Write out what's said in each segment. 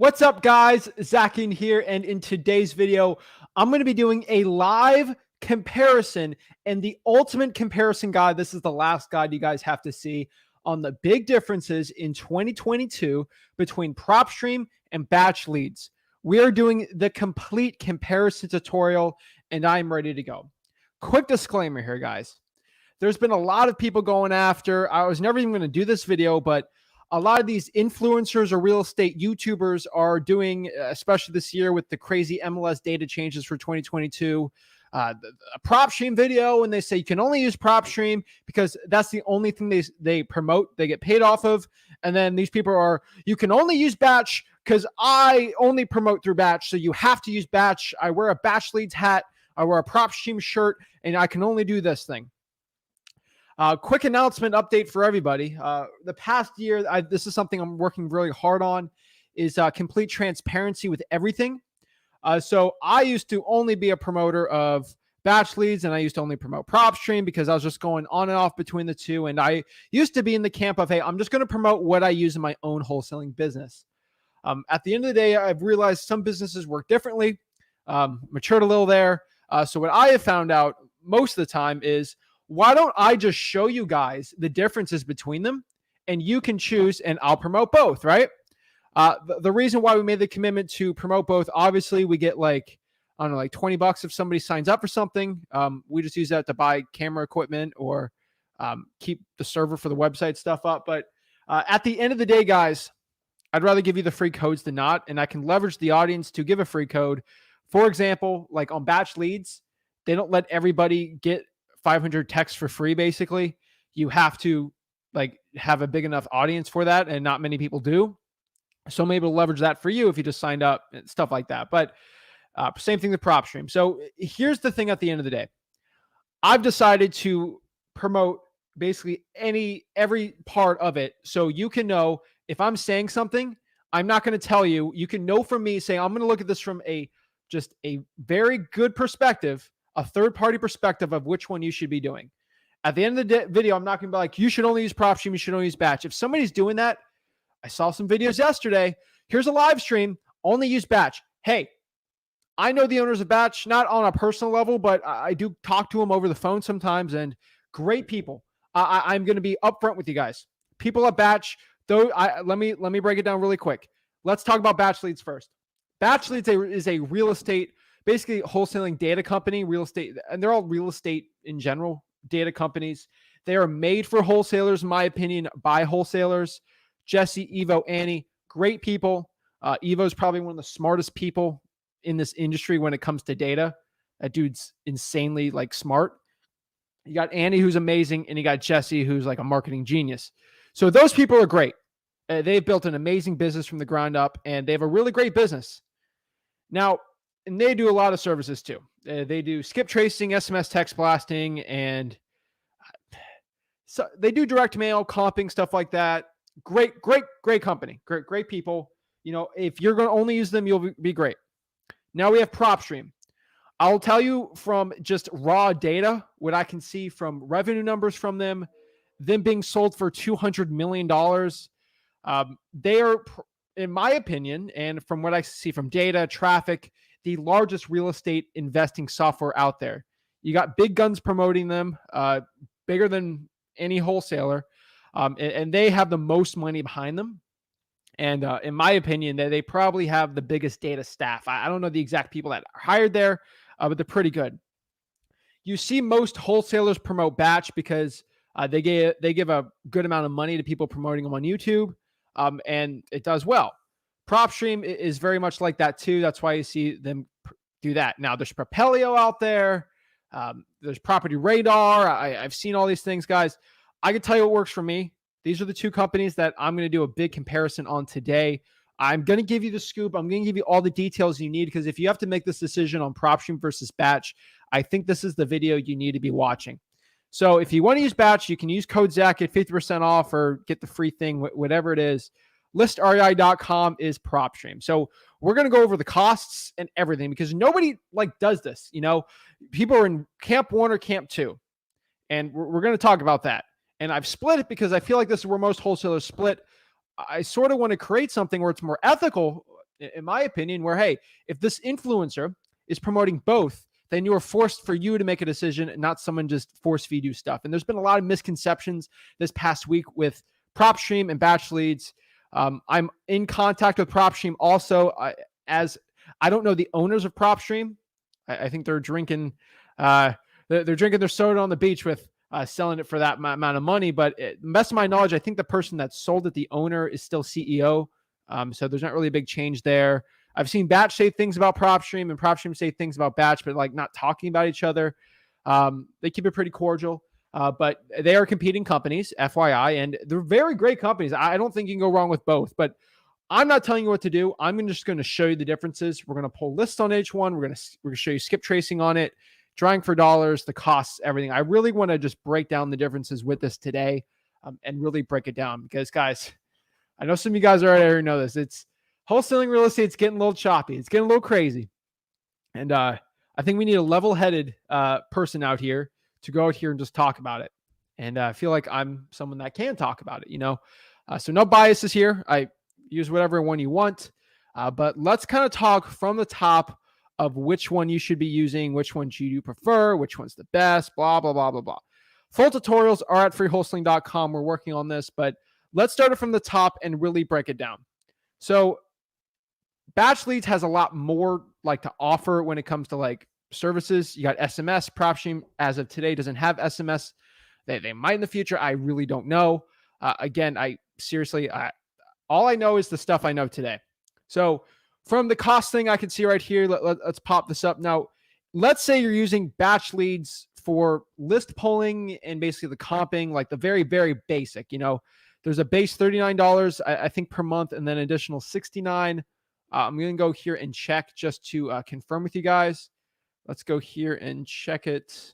What's up, guys? Zach Ginn here, and in today's video, I'm going to be doing a live comparison and the ultimate comparison guide. This is the last guide you guys have to see on the big differences in 2022 between Propstream and batch leads. We are doing the complete comparison tutorial, and I'm ready to go. Quick disclaimer here, guys. There's been a lot of people going after. I was never even going to do this video, but a lot of these influencers or real estate YouTubers are doing, especially this year with the crazy MLS data changes for 2022, a Propstream video, and they say you can only use Propstream because that's the only thing they promote, they get paid off of. And then these people are, you can only use batch because I only promote through batch, so you have to use batch. I wear a batch leads hat, I wear a Propstream shirt, and I can only do this thing. Quick announcement update for everybody. The past year, this is something I'm working really hard on, is complete transparency with everything. So I used to only be a promoter of batch leads, and I used to only promote Propstream because I was just going on and off between the two. And I used to be in the camp of, hey, I'm just going to promote what I use in my own wholesaling business. At the end of the day, I've realized some businesses work differently, matured a little there. So what I have found out most of the time is, why don't I just show you guys the differences between them, and you can choose, and I'll promote both, right? The reason why we made the commitment to promote both, obviously we get like, I don't know, like $20 if somebody signs up for something. We just use that to buy camera equipment or keep the server for the website stuff up. But at the end of the day, guys, I'd rather give you the free codes than not, and I can leverage the audience to give a free code. For example, like on batch leads, they don't let everybody get 500 texts for free. Basically, you have to like have a big enough audience for that, and not many people do. So I'm able to leverage that for you if you just signed up and stuff like that. But same thing with Propstream. So here's the thing: at the end of the day, I've decided to promote basically every part of it, so you can know if I'm saying something, I'm not going to tell you. You can know from me saying I'm going to look at this from just a very good perspective, a third-party perspective of which one you should be doing. At the end of the video, I'm not going to be like, you should only use Propstream, you should only use batch. If somebody's doing that, I saw some videos yesterday. Here's a live stream, only use batch. Hey, I know the owners of batch, not on a personal level, but I do talk to them over the phone sometimes, and great people. I'm going to be upfront with you guys. People at batch, though, let me break it down really quick. Let's talk about batch leads first. Batch leads is a real estate, basically wholesaling data company, real estate, and they're all real estate in general data companies. They are made for wholesalers, in my opinion, by wholesalers. Jesse, Evo, Annie, great people. Evo is probably one of the smartest people in this industry when it comes to data. That dude's insanely like smart. You got Annie, who's amazing, and you got Jesse, who's like a marketing genius. So those people are great. They've built an amazing business from the ground up, and they have a really great business. Now, and they do a lot of services too. They do skip tracing, SMS text blasting, and so they do direct mail, comping, stuff like that. Great company. Great people. You know, if you're going to only use them, you'll be great. Now we have Propstream. I'll tell you from just raw data, what I can see from revenue numbers from them being sold for $200 million. They are, in my opinion, and from what I see from data, traffic, the largest real estate investing software out there. You got big guns promoting them, bigger than any wholesaler, and they have the most money behind them. And in my opinion, they probably have the biggest data staff. I don't know the exact people that are hired there, but they're pretty good. You see most wholesalers promote batch because they give a good amount of money to people promoting them on YouTube, and it does well. Propstream is very much like that too. That's why you see them do that. Now there's Propelio out there. There's Property Radar. I've seen all these things, guys. I can tell you what works for me. These are the two companies that I'm going to do a big comparison on today. I'm going to give you the scoop. I'm going to give you all the details you need, because if you have to make this decision on Propstream versus batch, I think this is the video you need to be watching. So if you want to use batch, you can use code Zach, get 50% off or get the free thing, whatever it is. ListREI.com is Propstream. So we're going to go over the costs and everything, because nobody like does this. You know, people are in camp 1 or camp 2, and we're going to talk about that. And I've split it because I feel like this is where most wholesalers split. I sort of want to create something where it's more ethical in my opinion, where, hey, if this influencer is promoting both, then you're forced for you to make a decision, not someone just force feed you stuff. And there's been a lot of misconceptions this past week with Propstream and batch leads. I'm in contact with Propstream also, as I don't know the owners of Propstream. I think they're drinking, they're drinking their soda on the beach with selling it for that amount of money. But best of my knowledge, I think the person that sold it, the owner, is still CEO. So there's not really a big change there. I've seen Batch say things about Propstream and Propstream say things about Batch, but like not talking about each other. They keep it pretty cordial, but they are competing companies, FYI, and they're very great companies. I don't think you can go wrong with both, but I'm not telling you what to do. I'm just going to show you the differences. We're going to pull lists on each one. We're going to show you skip tracing on it, drawing for dollars, the costs, everything. I really want to just break down the differences with this today, and really break it down because, guys, I know some of you guys already know this. It's wholesaling real estate. It's getting a little choppy. It's getting a little crazy. And I think we need a level-headed person out here to go out here and just talk about it. And I feel like I'm someone that can talk about it, So no biases here. I use whatever one you want. But let's kind of talk from the top of which one you should be using, which ones you do prefer, which one's the best, blah, blah, blah, blah, blah. Full tutorials are at freewholesaling.com. We're working on this, but let's start it from the top and really break it down. So batch leads has a lot more like to offer when it comes to like services. You got SMS. Propstream as of today doesn't have SMS. They might in the future. I really don't know. Again, all I know is the stuff I know today. So from the cost thing I can see right here, let's pop this up. Now, let's say you're using batch leads for list pulling and basically the comping, like the very, very basic, there's a base $39, I think, per month, and then additional $69. I'm going to go here and check just to confirm with you guys. Let's go here and check it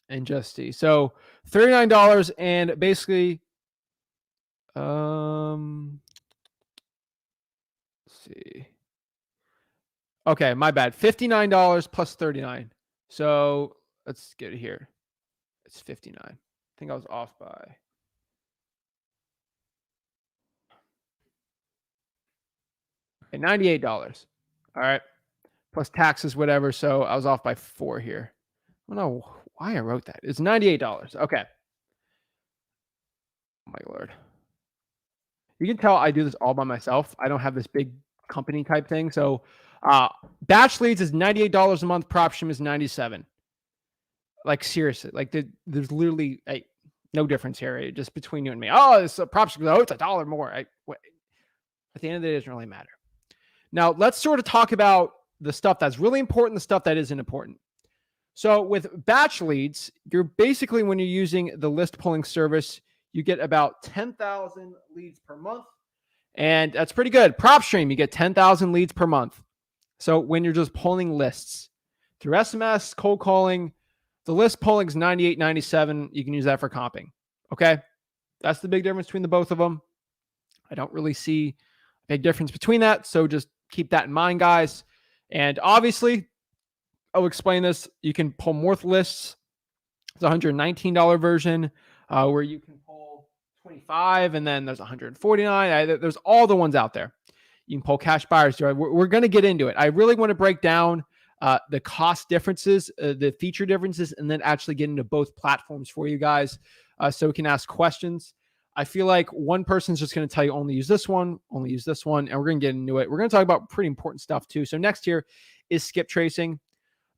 and just see. So $39 and basically, let's see. Okay, my bad. $59 plus $39. So let's get it here. It's $59. I think I was off by. Okay, $98. All right. Plus taxes, whatever. So I was off by 4 here. I don't know why I wrote that. It's $98. Okay. Oh my Lord. You can tell I do this all by myself. I don't have this big company type thing. So batch leads is $98 a month. Propstream is $97. Like seriously, like there's literally no difference here. Just between you and me. Oh, it's a Propstream. Oh, it's $1 more. At the end of the day, it doesn't really matter. Now let's sort of talk about the stuff that's really important, the stuff that isn't important. So with batch leads, you're basically, when you're using the list pulling service, you get about 10,000 leads per month. And that's pretty good. Propstream, you get 10,000 leads per month. So when you're just pulling lists through SMS, cold calling, the list pulling is $98, $97. You can use that for comping. Okay. That's the big difference between the both of them. I don't really see a big difference between that. So just keep that in mind, guys. And obviously, I'll explain this. You can pull more lists. It's a $119 version where you can pull 25, and then there's 149. There's all the ones out there. You can pull cash buyers. We're going to get into it. I really want to break down the cost differences, the feature differences, and then actually get into both platforms for you guys so we can ask questions. I feel like one person's just going to tell you only use this one, and we're going to get into it. We're going to talk about pretty important stuff too. So next here is skip tracing.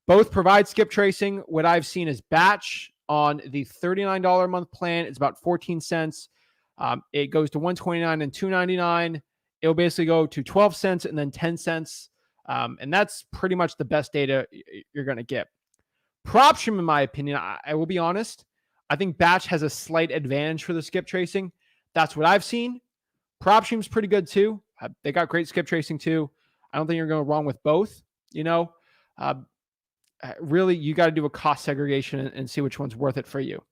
Both provide skip tracing. What I've seen is batch on the $39 a month plan. It's about 14 cents. It goes to $129 and $299. It'll basically go to 12 cents and then 10 cents. And that's pretty much the best data you're going to get. Propstream, in my opinion, I will be honest, I think batch has a slight advantage for the skip tracing. That's what I've seen. Propstream's pretty good too. They got great skip tracing too. I don't think you're going wrong with both. Really, you got to do a cost segregation and see which one's worth it for you.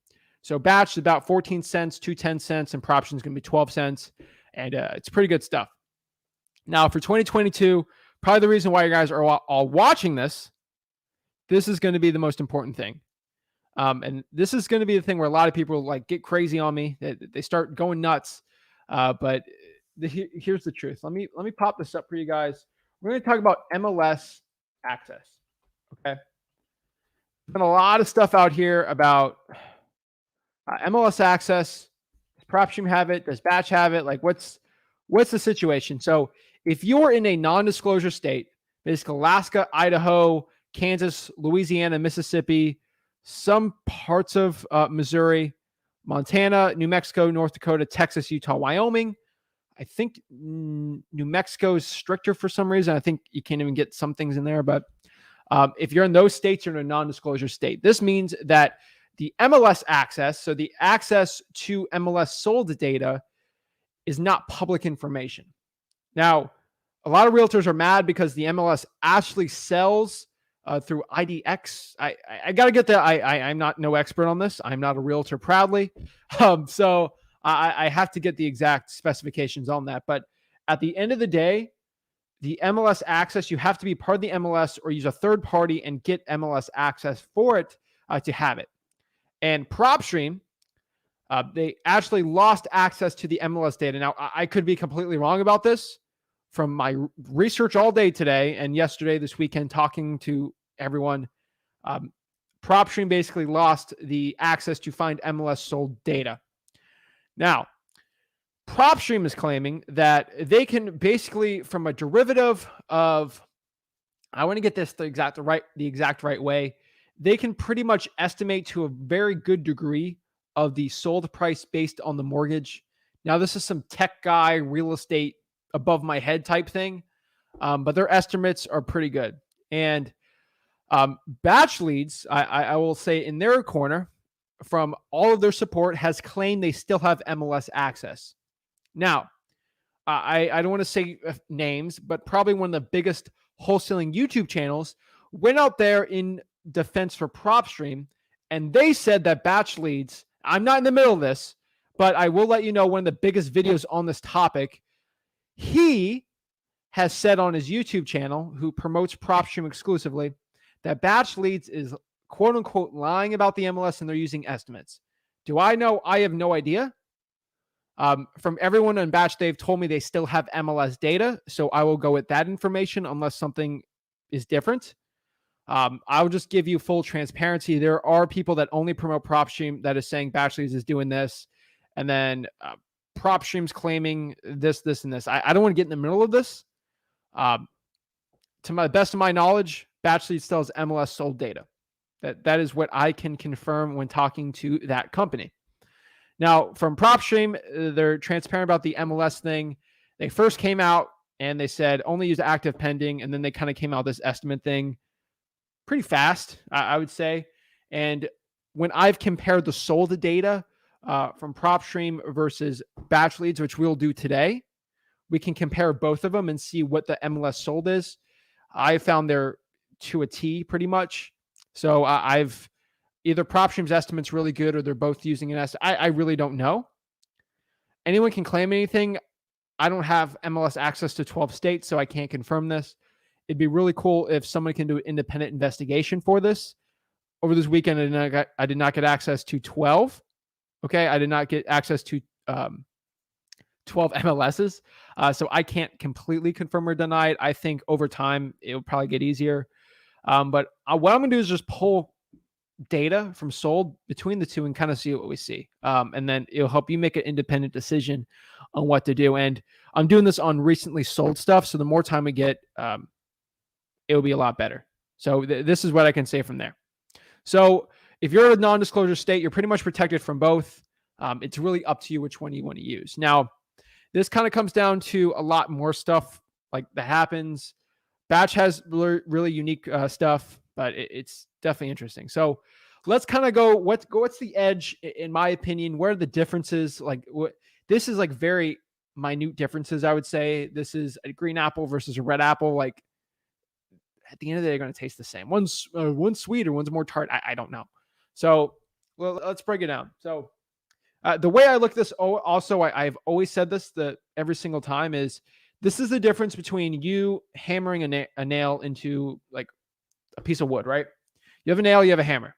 So batch is about 14 cents to 10 cents, and Propstream is going to be 12 cents. And it's pretty good stuff. Now, for 2022, probably the reason why you guys are all watching this is going to be the most important thing. And this is going to be the thing where a lot of people like get crazy on me. They start going nuts. But here's the truth. Let me pop this up for you guys. We're going to talk about MLS access. Okay. There's been a lot of stuff out here about MLS access. Does Propstream have it? Does Batch have it? Like, what's the situation? So, if you're in a non-disclosure state, basically Alaska, Idaho, Kansas, Louisiana, Mississippi, some parts of Missouri, Montana, New Mexico, North Dakota, Texas, Utah, Wyoming. I think New Mexico is stricter for some reason. I think you can't even get some things in there. But if you're in those states, you're in a non-disclosure state. This means that the MLS access, so the access to MLS sold data, is not public information. Now, a lot of realtors are mad because the MLS actually sells through IDX. I got to get that. I'm not no expert on this. I'm not a realtor proudly. So I have to get the exact specifications on that. But at the end of the day, the MLS access, you have to be part of the MLS or use a third party and get MLS access for it to have it. And Propstream, they actually lost access to the MLS data. Now, I could be completely wrong about this. From my research all day today and yesterday, this weekend, talking to everyone, Propstream basically lost the access to find MLS sold data. Now, Propstream is claiming that they can basically, from a derivative of, I want to get this the exact right way, they can pretty much estimate to a very good degree of the sold price based on the mortgage. Now, this is some tech guy, real estate above my head type thing, but their estimates are pretty good. And Batch Leads, I will say in their corner, from all of their support, has claimed they still have MLS access. Now, I don't want to say names, but probably one of the biggest wholesaling YouTube channels went out there in defense for Propstream, and they said that Batch Leads, I'm not in the middle of this, but I will let you know one of the biggest videos on this topic. He has said on his YouTube channel, who promotes Propstream exclusively, that Batch Leads is quote unquote lying about the MLS and they're using estimates. Do I know? I have no idea. From everyone on Batch, they've told me they still have MLS data, so I will go with that information unless something is different. I'll just give you full transparency. There are people that only promote Propstream that is saying Batch Leads is doing this, and then Propstream's claiming this, and this. I don't want to get in the middle of this. To my best of my knowledge, Batch Leads still has MLS sold data. That is what I can confirm when talking to that company. Now, from Propstream, they're transparent about the MLS thing. They first came out and they said only use active pending, and then they kind of came out with this estimate thing pretty fast, I would say. And when I've compared the sold data from Propstream versus Batch Leads, which we'll do today, we can compare both of them and see what the MLS sold is. I found they're to a T pretty much. So I've either Propstream's estimate's really good or they're both using an estimate. I really don't know. Anyone can claim anything. I don't have MLS access to 12 states, so I can't confirm this. It'd be really cool if someone can do an independent investigation for this. Over this weekend, I did not get access to 12. Okay, I did not get access to 12 MLSs. So I can't completely confirm or deny it. I think over time, it'll probably get easier. But what I'm going to do is just pull data from sold between the two and kind of see what we see. And then it'll help you make an independent decision on what to do. And I'm doing this on recently sold stuff. So the more time we get, it'll be a lot better. So this is what I can say from there. So if you're in a non-disclosure state, you're pretty much protected from both. It's really up to you which one you want to use. Now, this kind of comes down to a lot more stuff like that happens. Batch has really unique stuff, but it's definitely interesting. So let's kind of go. What's the edge, in my opinion? Where are the differences? Like this is like very minute differences, I would say. This is a green apple versus a red apple. Like at the end of the day, they're going to taste the same. One's sweeter, one's more tart. I don't know. So well, let's break it down. So the way I look at this, also, I've always said this every single time is this is the difference between you hammering a nail into like a piece of wood, right? You have a nail, you have a hammer.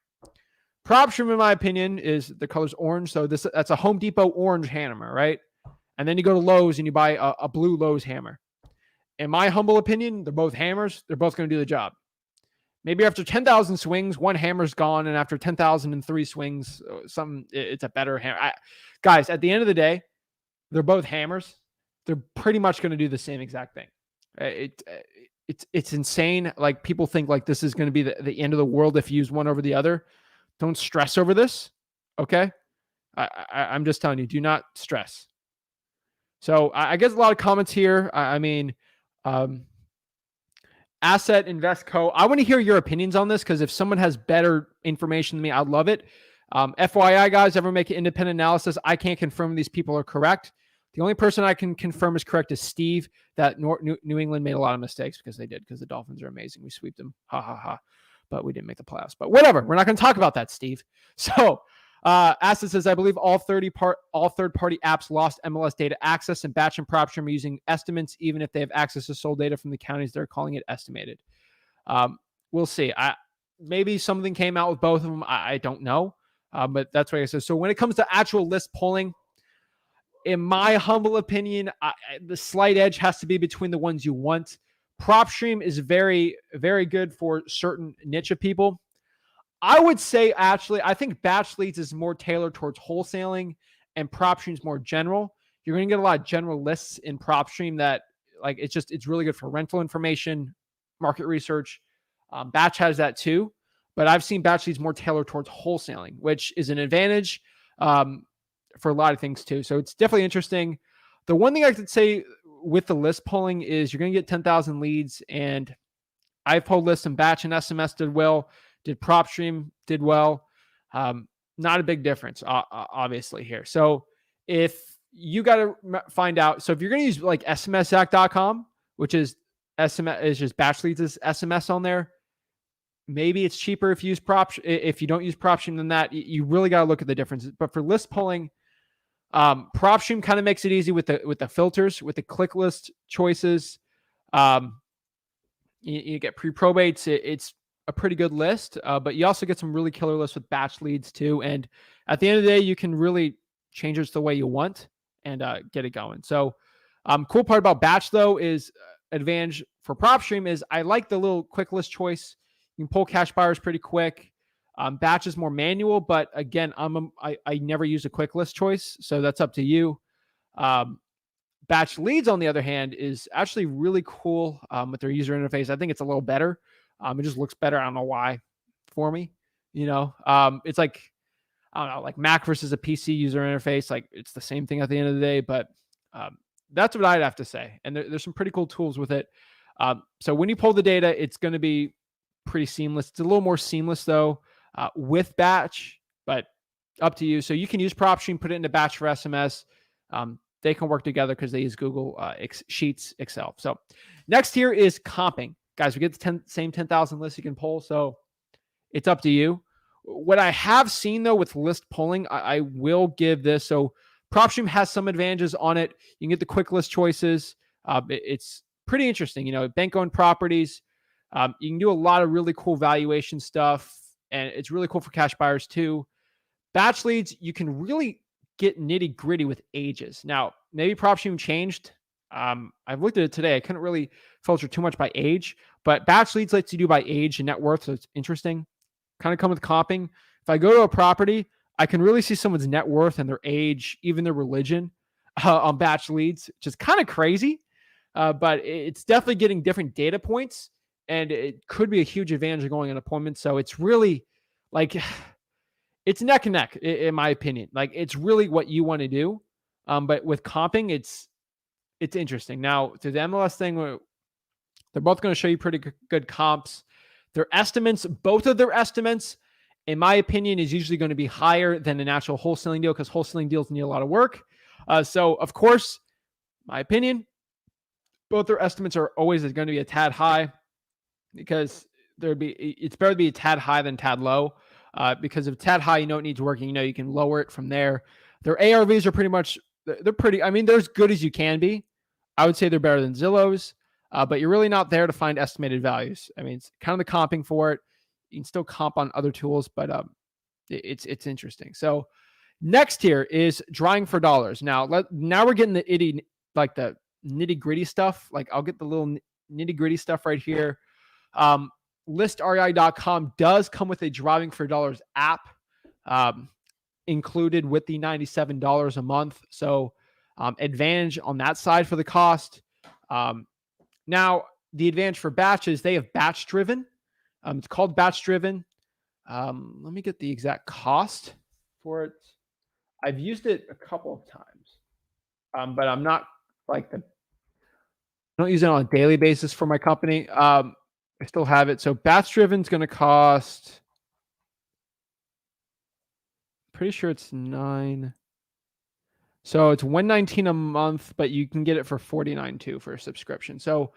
Propstream, in my opinion, is the color's orange. So that's a Home Depot orange hammer, right? And then you go to Lowe's and you buy a blue Lowe's hammer. In my humble opinion, they're both hammers. They're both going to do the job. Maybe after 10,000 swings, one hammer's gone, and after 10,003 swings, it's a better hammer. Guys, at the end of the day, they're both hammers. They're pretty much going to do the same exact thing. It's insane. Like, people think like this is going to be the end of the world if you use one over the other. Don't stress over this, okay? I'm just telling you, do not stress. So I get a lot of comments here. Asset Invest Co. I want to hear your opinions on this, because if someone has better information than me, I'd love it. FYI, guys, ever make an independent analysis, I can't confirm these people are correct. The only person I can confirm is correct is Steve, that New England made a lot of mistakes, because they did, because the Dolphins are amazing. We sweep them. Ha, ha, ha. But we didn't make the playoffs. But whatever. We're not going to talk about that, Steve. So Asset says, I believe all third-party apps lost MLS data access, and Batch and Propstream are using estimates, even if they have access to sold data from the counties. They're calling it estimated. We'll see. Maybe something came out with both of them. I don't know. But that's what I said. So when it comes to actual list polling, in my humble opinion, the slight edge has to be between the ones you want. Propstream is very, very good for certain niche of people. I would say, actually, I think Batch Leads is more tailored towards wholesaling, and Propstream is more general. You're going to get a lot of general lists in Propstream that, like, it's really good for rental information, market research. Batch has that too, but I've seen Batch Leads more tailored towards wholesaling, which is an advantage for a lot of things too. So it's definitely interesting. The one thing I could say with the list polling is you're going to get 10,000 leads, and I've polled lists, and Batch and SMS did well. Did Propstream did well. Not a big difference, obviously, here. So if you got to find out, so if you're going to use like SMSZach.com, which is SMS, is just Batch Leads' SMS on there, maybe it's cheaper if you use if you don't use Propstream than that. You really got to look at the differences. But for list polling, Propstream kind of makes it easy with the filters, with the click list choices. You get pre-probates. It's a pretty good list, but you also get some really killer lists with Batch Leads too. And at the end of the day, you can really change it the way you want and get it going. So cool part about Batch, though, is advantage for Propstream is I like the little quick list choice. You can pull cash buyers pretty quick. Batch is more manual, but again, I never use a quick list choice, so that's up to you. Batch Leads, on the other hand, is actually really cool with their user interface. I think it's a little better. It just looks better. I don't know why for me, it's like, I don't know, like Mac versus a PC user interface. Like, it's the same thing at the end of the day, but that's what I'd have to say. And there's some pretty cool tools with it. So when you pull the data, it's going to be pretty seamless. It's a little more seamless though with Batch, but up to you. So you can use Propstream, put it into Batch for SMS. They can work together because they use Google Sheets, Excel. So next here is comping. Guys, we get the same 10,000 lists you can pull, so it's up to you. What I have seen, though, with list polling, I will give this. So Propstream has some advantages on it. You can get the quick list choices. It's pretty interesting. Bank-owned properties. You can do a lot of really cool valuation stuff, and it's really cool for cash buyers, too. Batch Leads, you can really get nitty-gritty with ages. Now, maybe Propstream changed. I've looked at it today. I couldn't really filter too much by age, but Batch Leads lets you do by age and net worth, so it's interesting. Kind of come with comping. If I go to a property, I can really see someone's net worth and their age, even their religion on Batch Leads, which is kind of crazy, but it's definitely getting different data points, and it could be a huge advantage of going on appointments. So it's really like, it's neck and neck, in my opinion. Like, it's really what you want to do. But with comping, it's interesting. Now, to the MLS thing, they're both going to show you pretty good comps. Their estimates, both of their estimates, in my opinion, is usually going to be higher than an actual wholesaling deal, because wholesaling deals need a lot of work. So, of course, my opinion, both their estimates are always going to be a tad high, because it's better to be a tad high than tad low. Because if tad high, it needs working, you can lower it from there. Their ARVs are they're as good as you can be. I would say they're better than Zillow's, but you're really not there to find estimated values. It's kind of the comping for it. You can still comp on other tools, but it's interesting. So Next here is drawing for dollars. Now we're getting the nitty gritty stuff. Like I'll get the little nitty gritty stuff right here. ListREI.com does come with a drawing for dollars app included with the $97 a month. So advantage on that side for the cost. Now the advantage for batches, they have batch driven. It's called batch driven. Let me get the exact cost for it. I've used it a couple of times, but I'm not I don't use it on a daily basis for my company. I still have it. So batch driven is going to cost, pretty sure it's $9. So it's $119 a month, but you can get it for $49 too for a subscription. So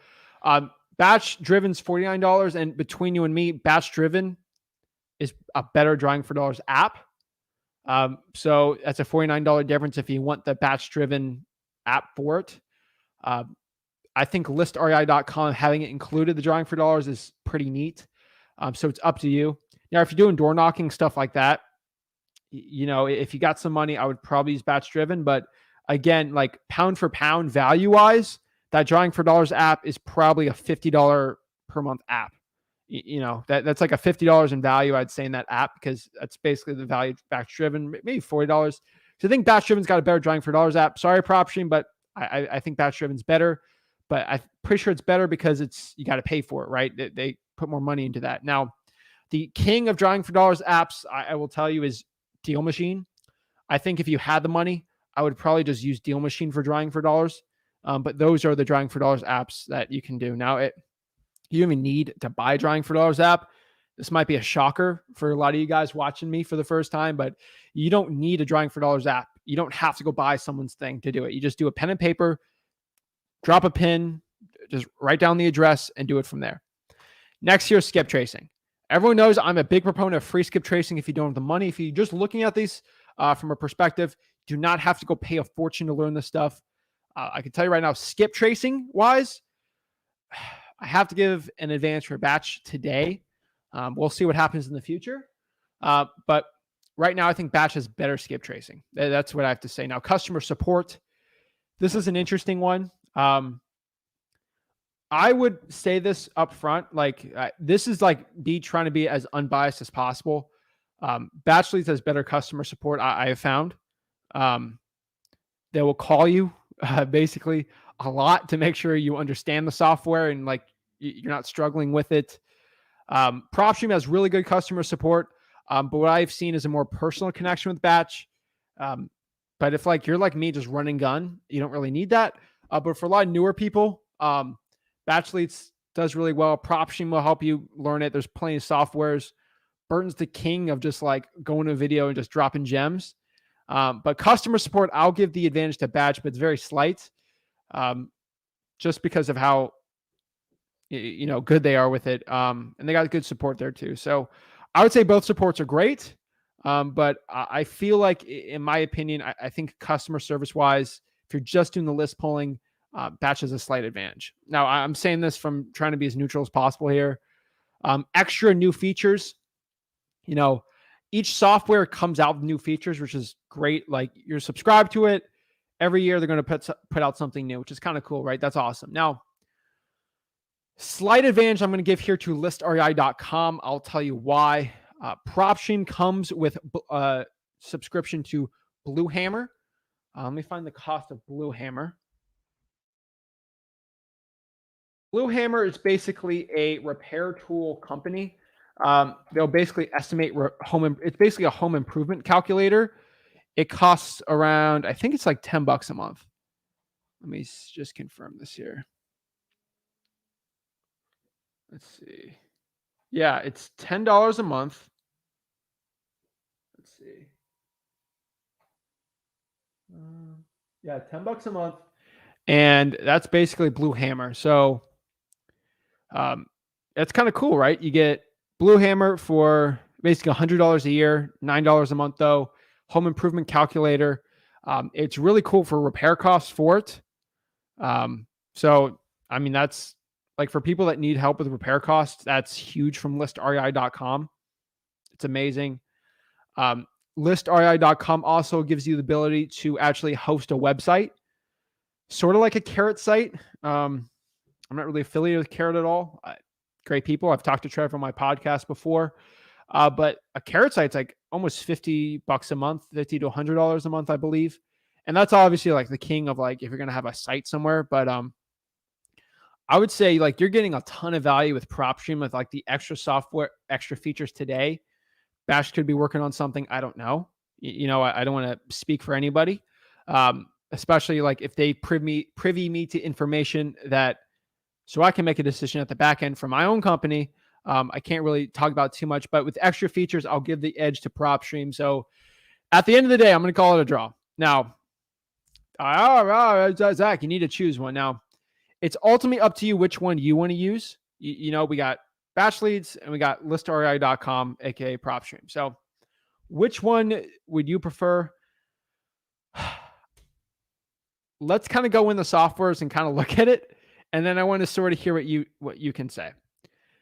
batch driven's $49, and between you and me, batch driven is a better drawing for dollars app. So that's a $49 difference if you want the batch driven app for it. I think listrei.com having it included, the drawing for dollars, is pretty neat. So it's up to you. Now, if you're doing door knocking, stuff like that, if you got some money, I would probably use batch driven. But again, like pound for pound value wise, that drawing for dollars app is probably a $50 per month app. That's like a $50 in value, I'd say, in that app, because that's basically the value batch driven, maybe $40. So I think batch driven's got a better drawing for dollars app. Sorry, Propstream, but I think batch driven's better. But I'm pretty sure it's better because you got to pay for it, right? They put more money into that. Now, the king of drawing for dollars apps, I will tell you, is Deal Machine. I think if you had the money, I would probably just use Deal Machine for drawing for dollars. But those are the drawing for dollars apps that you can do. Now, you don't even need to buy a drawing for dollars app. This might be a shocker for a lot of you guys watching me for the first time, but you don't need a drawing for dollars app. You don't have to go buy someone's thing to do it. You just do a pen and paper, drop a pin, just write down the address, and do it from there. Next here, skip tracing. Everyone knows I'm a big proponent of free skip tracing if you don't have the money. If you're just looking at these from a perspective, do not have to go pay a fortune to learn this stuff. I can tell you right now, skip tracing wise, I have to give an advantage for batch today. We'll see what happens in the future. But right now, I think batch has better skip tracing. That's what I have to say. Now, customer support. This is an interesting one. I would say this up front, this is trying to be as unbiased as possible. Batch Leads has better customer support, I have found. They will call you basically a lot to make sure you understand the software and you're not struggling with it. Propstream has really good customer support, but what I've seen is a more personal connection with Batch. But if you're like me, just run and gun, you don't really need that. But for a lot of newer people, Batch Leads does really well. Propstream will help you learn it. There's plenty of softwares. Burton's the king of just going to a video and just dropping gems. But customer support, I'll give the advantage to Batch, but it's very slight, just because of how good they are with it. And they got good support there too. So I would say both supports are great. But I feel like, in my opinion, I think customer service wise, if you're just doing the list pulling, Batch has a slight advantage. Now, I'm saying this from trying to be as neutral as possible here. Extra new features. Each software comes out with new features, which is great. You're subscribed to it. Every year they're going to put out something new, which is kind of cool, right? That's awesome. Now, slight advantage I'm going to give here to listrei.com. I'll tell you why. Propstream comes with a subscription to Blue Hammer. Let me find the cost of Blue Hammer. Blue Hammer is basically a repair tool company. They'll basically estimate it's basically a home improvement calculator. It costs around, I think it's $10 a month. Let me just confirm this here. Let's see. Yeah, it's $10 a month. Let's see. Yeah, $10 a month. And that's basically Blue Hammer. So that's kind of cool, right? You get Blue Hammer for basically $100 a year, $9 a month though. Home improvement calculator. It's really cool for repair costs for it. So I mean, that's for people that need help with repair costs, that's huge from listrei.com. It's amazing. listrei.com also gives you the ability to actually host a website, sort of like a Carrot site. I'm not really affiliated with Carrot at all. Great people. I've talked to Trevor on my podcast before. But a Carrot site's like almost $50 a month, $50 to $100 a month, I believe. And that's obviously like the king of like if you're gonna have a site somewhere. But I would say like you're getting a ton of value with Propstream with like the extra software, extra features today. Bash could be working on something. I don't know. I don't want to speak for anybody. Especially like if they privy me to information that so I can make a decision at the back end for my own company. I can't really talk about too much, but with extra features, I'll give the edge to Propstream. So at the end of the day, I'm going to call it a draw. Now, Zach, you need to choose one. Now, it's ultimately up to you which one you want to use. We got Batch Leads and we got listrei.com, aka Propstream. So which one would you prefer? Let's kind of go in the softwares and kind of look at it. And then I want to sort of hear what you can say.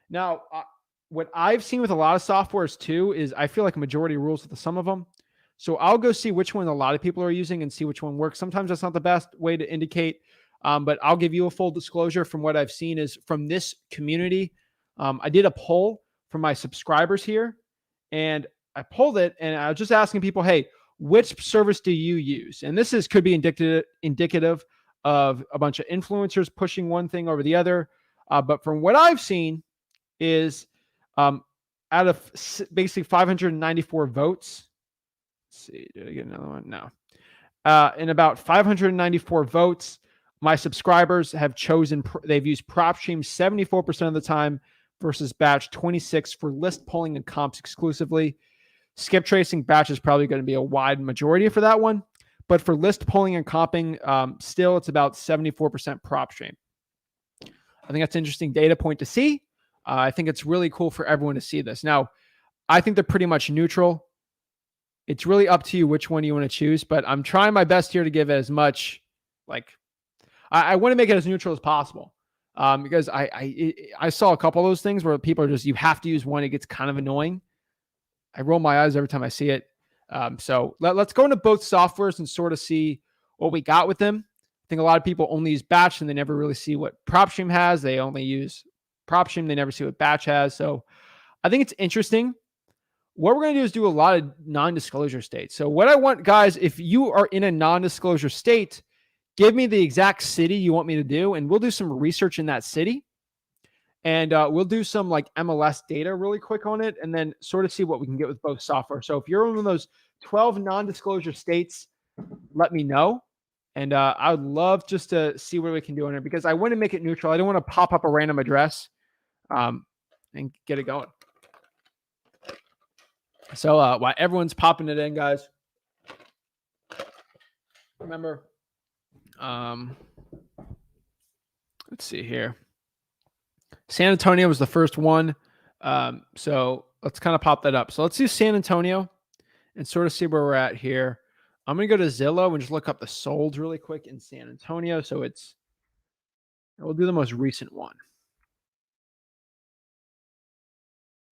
Now, what I've seen with a lot of softwares too is I feel like a majority rules with some of them. So I'll go see which one a lot of people are using and see which one works. Sometimes that's not the best way to indicate, but I'll give you a full disclosure from what I've seen is from this community. I did a poll for my subscribers here, and I pulled it, and I was just asking people, hey, which service do you use? And this could be indicative of a bunch of influencers pushing one thing over the other. But from what I've seen is out of basically 594 votes. Let's see, did I get another one? No. In about 594 votes, my subscribers have they've used Propstream 74% of the time versus Batch 26 for list polling and comps exclusively. Skip tracing, Batch is probably going to be a wide majority for that one. But for list polling and comping, still it's about 74% Propstream. I think that's an interesting data point to see. I think it's really cool for everyone to see this. Now, I think they're pretty much neutral. It's really up to you which one you want to choose, but I'm trying my best here to give it as much, I want to make it as neutral as possible. Because I saw a couple of those things where people are just, you have to use one. It gets kind of annoying. I roll my eyes every time I see it. So let's go into both softwares and sort of see what we got with them. I think a lot of people only use Batch and they never really see what Propstream has. They only use Propstream. They never see what Batch has. So I think it's interesting. What we're going to do is do a lot of non-disclosure states. So what I want, guys, if you are in a non-disclosure state, give me the exact city you want me to do, and we'll do some research in that city. And we'll do some like MLS data really quick on it and then sort of see what we can get with both software. So if you're in one of those 12 non-disclosure states, let me know. And I would love just to see what we can do on it because I want to make it neutral. I don't want to pop up a random address and get it going. So while everyone's popping it in, guys, remember, let's see here. San Antonio was the first one. So let's kind of pop that up. So let's do San Antonio and sort of see where we're at here. I'm going to go to Zillow and just look up the solds really quick in San Antonio. So we'll do the most recent one.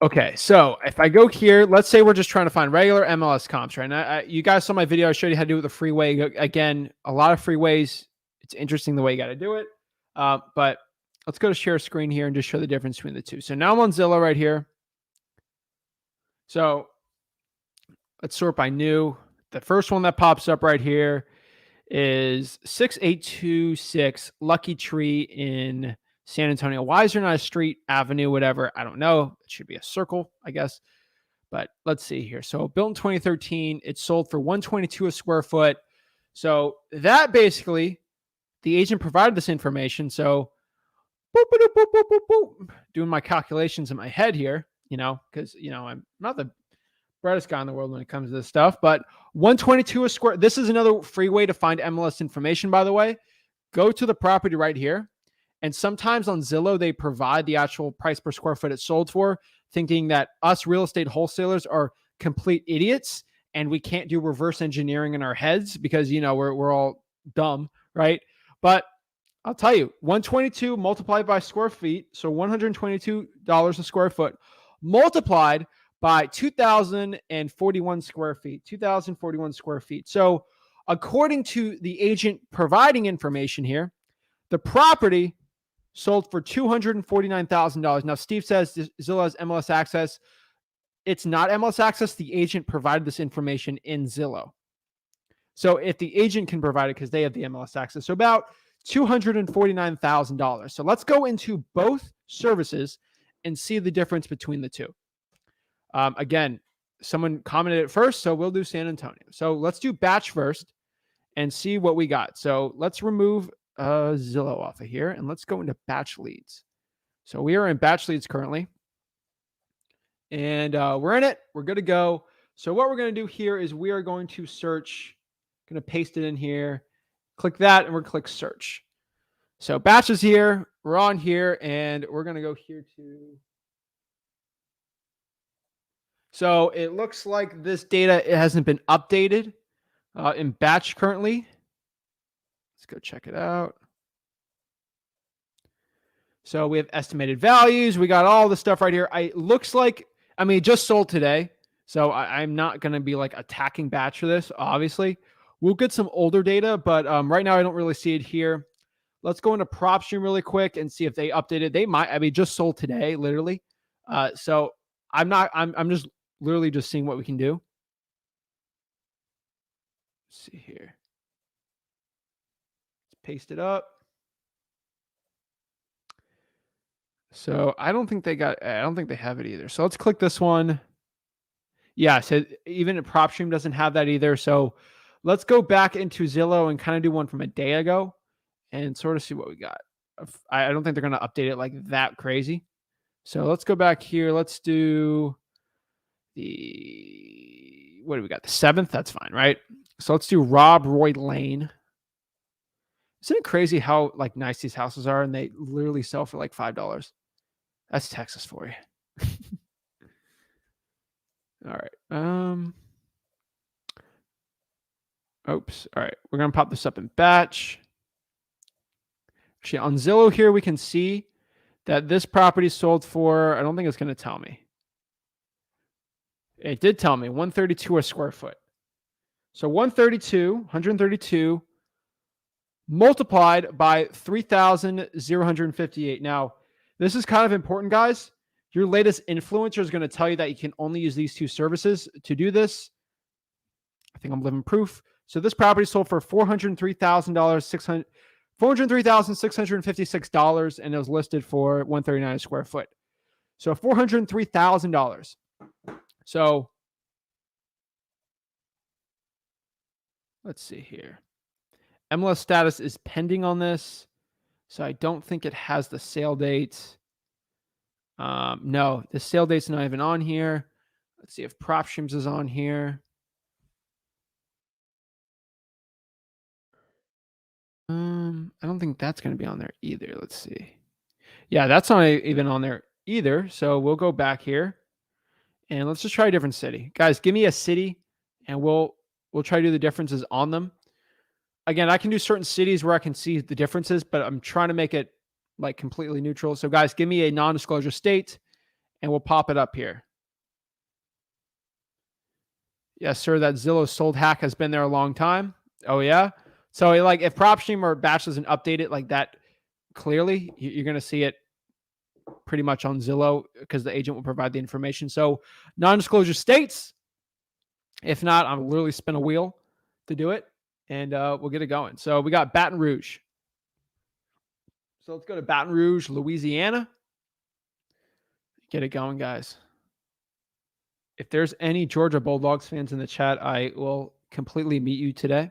Okay, so if I go here, let's say we're just trying to find regular MLS comps, right? Now, you guys saw my video. I showed you how to do it with the freeway. Again, a lot of freeways. It's interesting the way you got to do it. But let's go to share screen here and just show the difference between the two. So now I'm on Zillow right here. So let's sort by new. The first one that pops up right here is 6826 Lucky Tree in San Antonio. Why is there not a street, avenue, whatever? I don't know. It should be a circle, I guess. But let's see here. So built in 2013, it sold for $122 a square foot. So that basically, the agent provided this information. So boop, boop, boop, boop, boop, boop, doing my calculations in my head here, because, I'm not the brightest guy in the world when it comes to this stuff, but $122 a square. This is another free way to find MLS information, by the way. Go to the property right here. And sometimes on Zillow, they provide the actual price per square foot it's sold for, thinking that us real estate wholesalers are complete idiots and we can't do reverse engineering in our heads because, we're all dumb, right? But I'll tell you, 122 multiplied by square feet, so $122 a square foot, multiplied by 2,041 square feet. 2,041 square feet. So, according to the agent providing information here, the property sold for $249,000. Now, Steve says Zillow has MLS access. It's not MLS access. The agent provided this information in Zillow. So if the agent can provide it because they have the MLS access, so about $249,000. So let's go into both services and see the difference between the two. Again, someone commented it first, so we'll do San Antonio. So let's do batch first and see what we got. So let's remove Zillow off of here and let's go into batch leads. So we are in batch leads currently. And we're in it. We're good to go. So what we're going to do here is we are going to search, going to paste it in here, click that, and we're going to click search. So batch is here. We're on here, and we're going to go here to. So it looks like this data, it hasn't been updated in batch currently. Let's go check it out. So we have estimated values. We got all the stuff right here. It looks like, I mean, it just sold today. So I'm not going to be like attacking batch for this, obviously. We'll get some older data, but right now I don't really see it here. Let's go into Propstream really quick and see if they updated. They might, I mean, just sold today, literally. So I'm just literally just seeing what we can do. Let's see here. Let's paste it up. So I don't think they have it either. So let's click this one. Yeah, so even Propstream doesn't have that either. So let's go back into Zillow and kind of do one from a day ago and sort of see what we got. I don't think they're going to update it like that crazy. So let's go back here. Let's do what do we got? The 7th? That's fine, right? So let's do Rob Roy Lane. Isn't it crazy how like nice these houses are and they literally sell for like $5? That's Texas for you. All right. Oops. All right. We're going to pop this up in batch. Actually, on Zillow here, we can see that this property sold for, I don't think it's going to tell me. It did tell me 132 a square foot. So 132 multiplied by 3,058. Now, this is kind of important, guys. Your latest influencer is going to tell you that you can only use these two services to do this. I think I'm living proof. So this property sold for $403,656, and it was listed for $139 a square foot. So $403,000. So let's see here. MLS status is pending on this. So I don't think it has the sale date. No, the sale date's not even on here. Let's see if Propstreams is on here. I don't think that's going to be on there either. Let's see. Yeah, that's not even on there either. So we'll go back here and let's just try a different city. Guys, give me a city and we'll try to do the differences on them. Again, I can do certain cities where I can see the differences, but I'm trying to make it like completely neutral. So guys, give me a non-disclosure state and we'll pop it up here. Yes, sir. That Zillow sold hack has been there a long time. Oh yeah. So like if Propstream or Batch doesn't update it like that clearly, you're going to see it pretty much on Zillow because the agent will provide the information. So non-disclosure states. If not, I'm literally spin a wheel to do it and we'll get it going. So we got Baton Rouge. So let's go to Baton Rouge, Louisiana. Get it going, guys. If there's any Georgia Bulldogs fans in the chat, I will completely mute you today.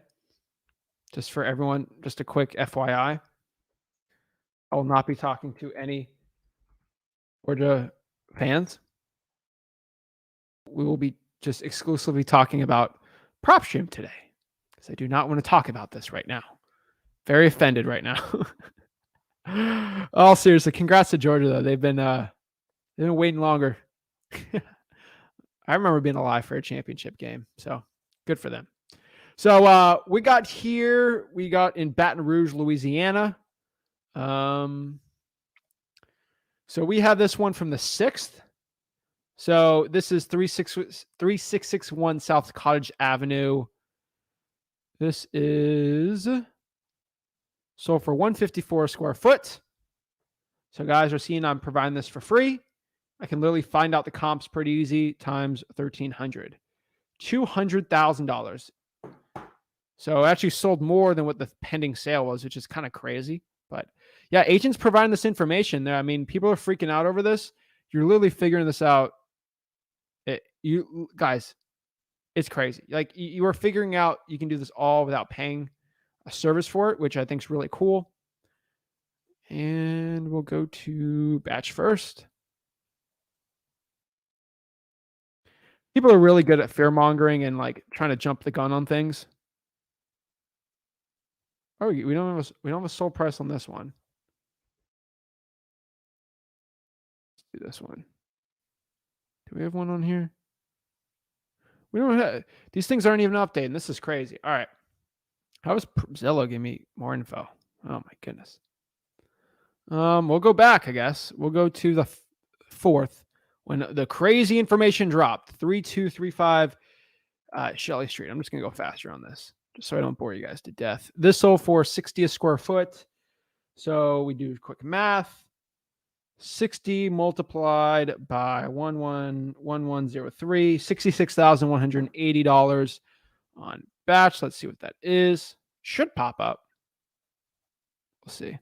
Just for everyone, just a quick FYI. I will not be talking to any Georgia fans. We will be just exclusively talking about Propstream today because I do not want to talk about this right now. Very offended right now. Oh, seriously, congrats to Georgia though. They've been waiting longer. I remember being alive for a championship game, so good for them. So we got in Baton Rouge, Louisiana. So we have this one from the 6th. So this is 3661 South Cottage Avenue. This is sold for 154 a square foot. So guys are seeing I'm providing this for free. I can literally find out the comps pretty easy times 1,300. $200,000. So it actually sold more than what the pending sale was, which is kind of crazy. But yeah, agents providing this information there. I mean, people are freaking out over this. You're literally figuring this out. You guys, it's crazy. Like you are figuring out you can do this all without paying a service for it, which I think is really cool. And we'll go to batch first. People are really good at fear mongering and like trying to jump the gun on things. Oh, we don't have a sold price on this one. Let's do this one. Do we have one on here? We don't have these things aren't even updated. This is crazy. All right. How does Zillow give me more info? Oh my goodness. We'll go back, I guess. We'll go to the 4th when the crazy information dropped. 3235 Shelley Street. I'm just gonna go faster on this, just so I don't bore you guys to death. This sold for 60 a square foot. So we do quick math. 60 multiplied by 111103, $66,180 on batch. Let's see what that is. Should pop up. We'll see.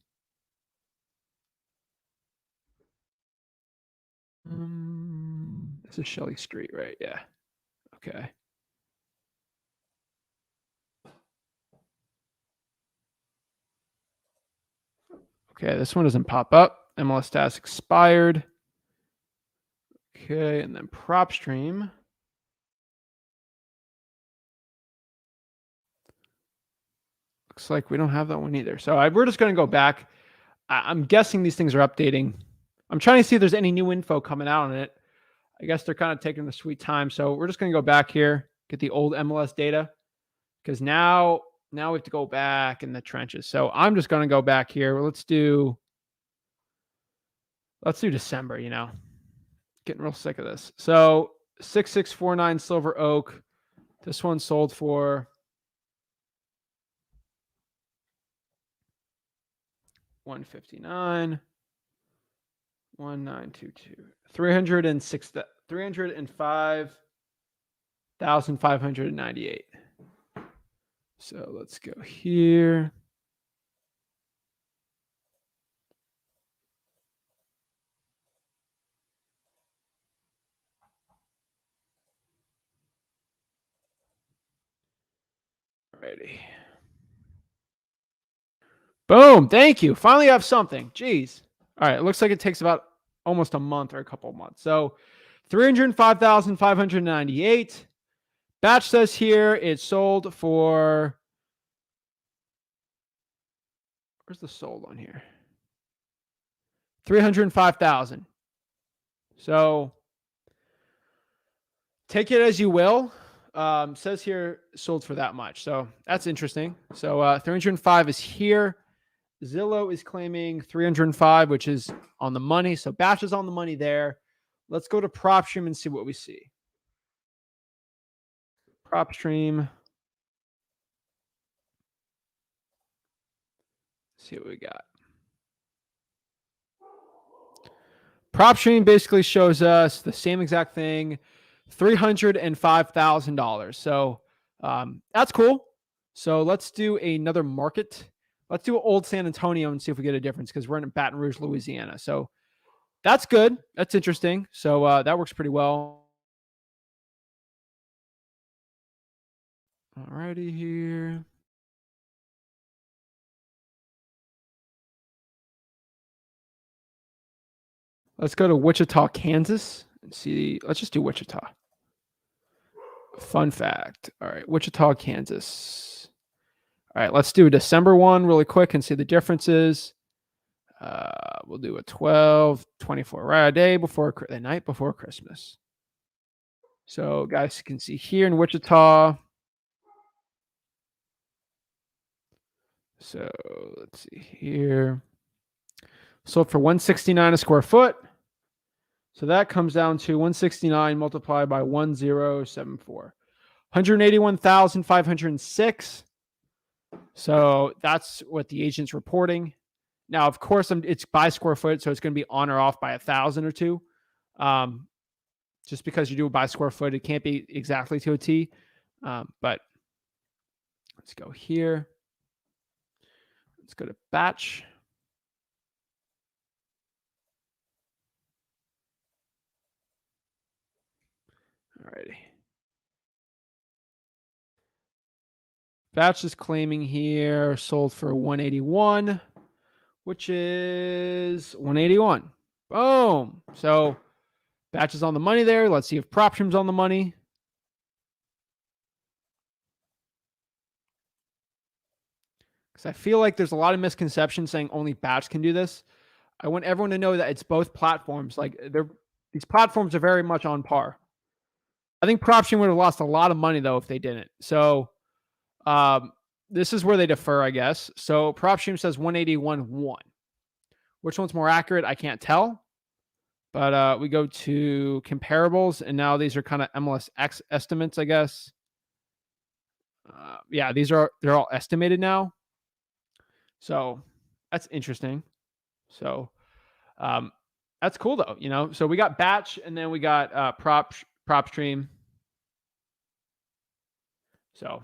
This is Shelley Street, right? Yeah. Okay. Okay, this one doesn't pop up. MLS status expired. Okay, and then Propstream. Looks like we don't have that one either. So we're just going to go back. I'm guessing these things are updating. I'm trying to see if there's any new info coming out on it. I guess they're kind of taking the sweet time. So we're just going to go back here, get the old MLS data, because now we have to go back in the trenches. So I'm just going to go back here. Let's do December, getting real sick of this. So 6649 Silver Oak. This one sold for $159. 1922. 305,598. So let's go here. Alrighty. Boom. Thank you. Finally have something. Jeez. All right. It looks like it takes about almost a month or a couple of months. So 305,598. Batch says here it sold for. Where's the sold on here? 305,000. So take it as you will. Says here sold for that much. So that's interesting. So 305 is here. Zillow is claiming 305, which is on the money. So batch is on the money there. Let's go to Propstream and see what we see. Propstream. See what we got. Propstream basically shows us the same exact thing, $305,000. So that's cool. So let's do another market. Let's do Old San Antonio and see if we get a difference because we're in Baton Rouge, Louisiana. So that's good. That's interesting. So that works pretty well. Alrighty here. Let's go to Wichita, Kansas and see. Let's just do Wichita. Fun fact. All right. Wichita, Kansas. All right. Let's do a December one really quick and see the differences. We'll do a 12/24, right? A day before, the night before Christmas. So guys can see here in Wichita. So let's see here. Sold for $169 a square foot. So that comes down to 169 multiplied by 1074. 181,506. So that's what the agent's reporting. Now, of course, it's by square foot, so it's going to be on or off by 1,000 or two. Just because you do it by square foot, it can't be exactly to a T. But let's go here. Let's go to batch. Alrighty. Batch is claiming here sold for 181, which is 181. Boom. So batch is on the money there. Let's see if Propstream's on the money. Because I feel like there's a lot of misconceptions saying only batch can do this. I want everyone to know that it's both platforms. Like these platforms are very much on par. I think Propstream would have lost a lot of money though if they didn't. So this is where they defer, I guess. So Propstream says 181.1. Which one's more accurate? I can't tell. But we go to comparables, and now these are kind of MLS X estimates, I guess. Yeah, they're all estimated now. So that's interesting. So that's cool though, you know. So we got batch, and then we got Propstream. So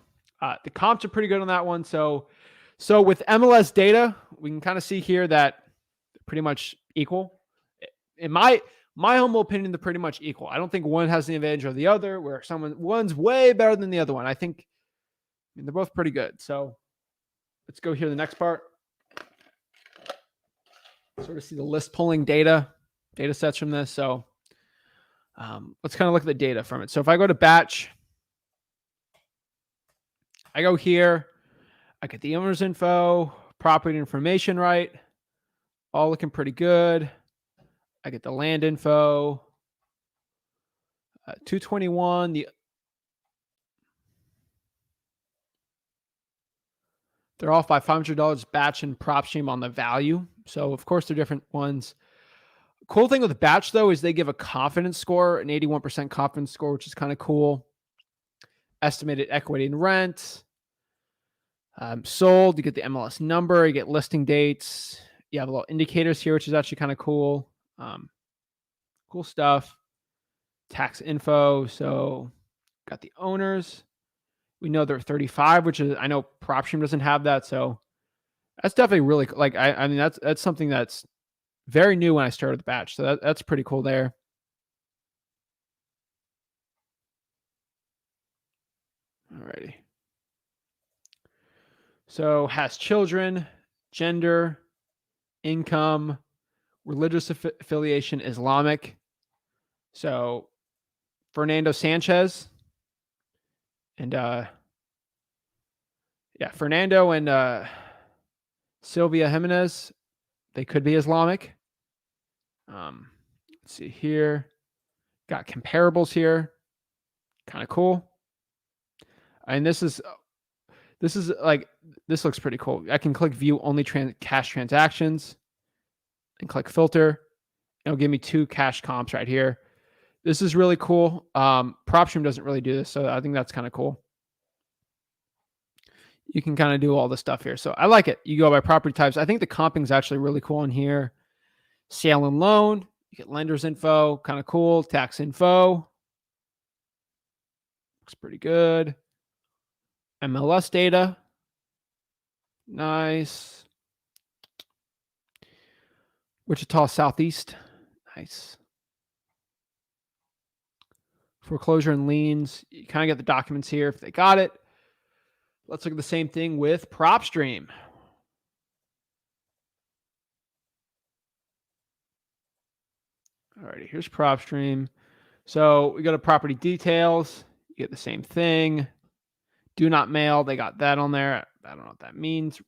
the comps are pretty good on that one. So with MLS data, we can kind of see here that they're pretty much equal. In my humble opinion, they're pretty much equal. I don't think one has the advantage of the other, where one's way better than the other one. I think they're both pretty good. So let's go here to the next part. Sort of see the list pulling data sets from this. So let's kind of look at the data from it. So if I go to batch, I go here, I get the owner's info, property information, right? All looking pretty good. I get the land info, 221. They're off by $500 batch and Propstream on the value. So of course they're different ones. Cool thing with batch though is they give a confidence score, an 81% confidence score, which is kind of cool. Estimated equity and rent. Sold, you get the MLS number, you get listing dates. You have a little indicators here, which is actually kind of cool. Cool stuff. Tax info. So got the owners. We know they're 35, which is, I know Propstream doesn't have that. So that's definitely really, like, I mean, that's something that's very new when I started the batch. So that's pretty cool there. Alrighty. So has children, gender, income, religious affiliation, Islamic. So Fernando Sanchez and Fernando and Sylvia Jimenez, they could be Islamic. Let's see here. Got comparables here. Kind of cool. And this is like, this looks pretty cool. I can click view only cash transactions and click filter. It'll give me 2 cash comps right here. This is really cool. Propstream doesn't really do this, so I think that's kind of cool. You can kind of do all this stuff here. So I like it. You go by property types. I think the comping is actually really cool in here. Sale and loan. You get lender's info. Kind of cool. Tax info. Looks pretty good. MLS data. Nice. Wichita Southeast. Nice. Foreclosure and liens. You kind of get the documents here if they got it. Let's look at the same thing with Propstream. Alrighty, here's Propstream. So we go to property details. You get the same thing. Do not mail. They got that on there. I don't know what that means.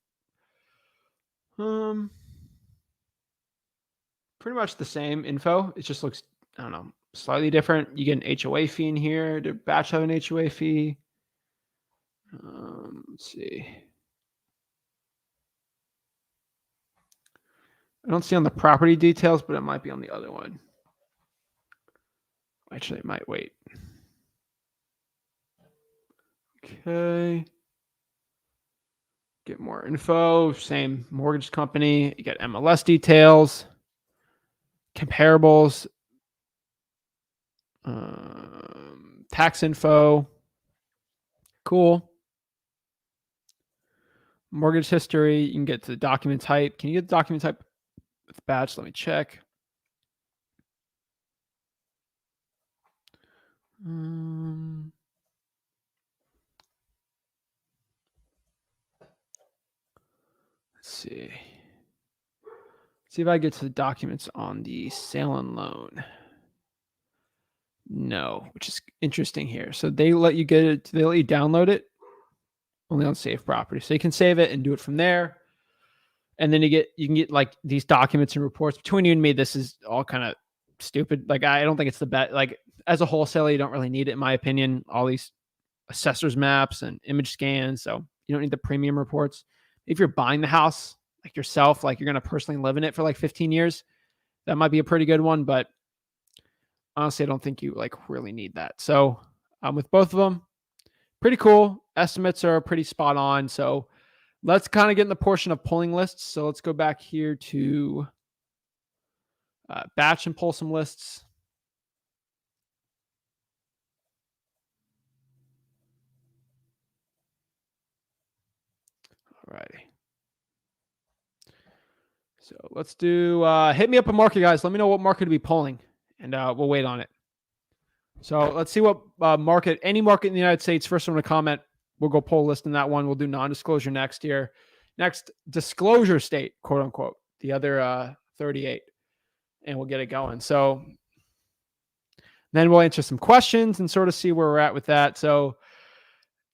Pretty much the same info. It just looks, I don't know, slightly different. You get an HOA fee in here. Did batch have an HOA fee? Let's see. I don't see on the property details, but it might be on the other one. Actually, it might wait. Okay. Get more info. Same mortgage company. You get MLS details, comparables, tax info. Cool. Mortgage history. You can get to the document type. Can you get the document type with batch? Let me check. Let's see. See if I get to the documents on the sale and loan. No, which is interesting here. So they let you get it. They let you download it only on Save Property. So you can save it and do it from there. And then you can get like these documents and reports. Between you and me, this is all kind of stupid. Like I don't think it's the best. Like as a wholesaler, you don't really need it, in my opinion. All these assessors maps and image scans. So you don't need the premium reports. If you're buying the house like yourself, like you're going to personally live in it for like 15 years, that might be a pretty good one. But honestly, I don't think you like really need that. So with both of them, pretty cool. Estimates are pretty spot on. So let's kind of get in the portion of pulling lists. So let's go back here to batch and pull some lists. All righty. So let's do, hit me up a market, guys. Let me know what market to be pulling, and we'll wait on it. So let's see what market, any market in the United States, first one to comment, we'll go pull a list in that one. We'll do non-disclosure next year. Next, disclosure state, quote unquote, the other 38, and we'll get it going. So then we'll answer some questions and sort of see where we're at with that. So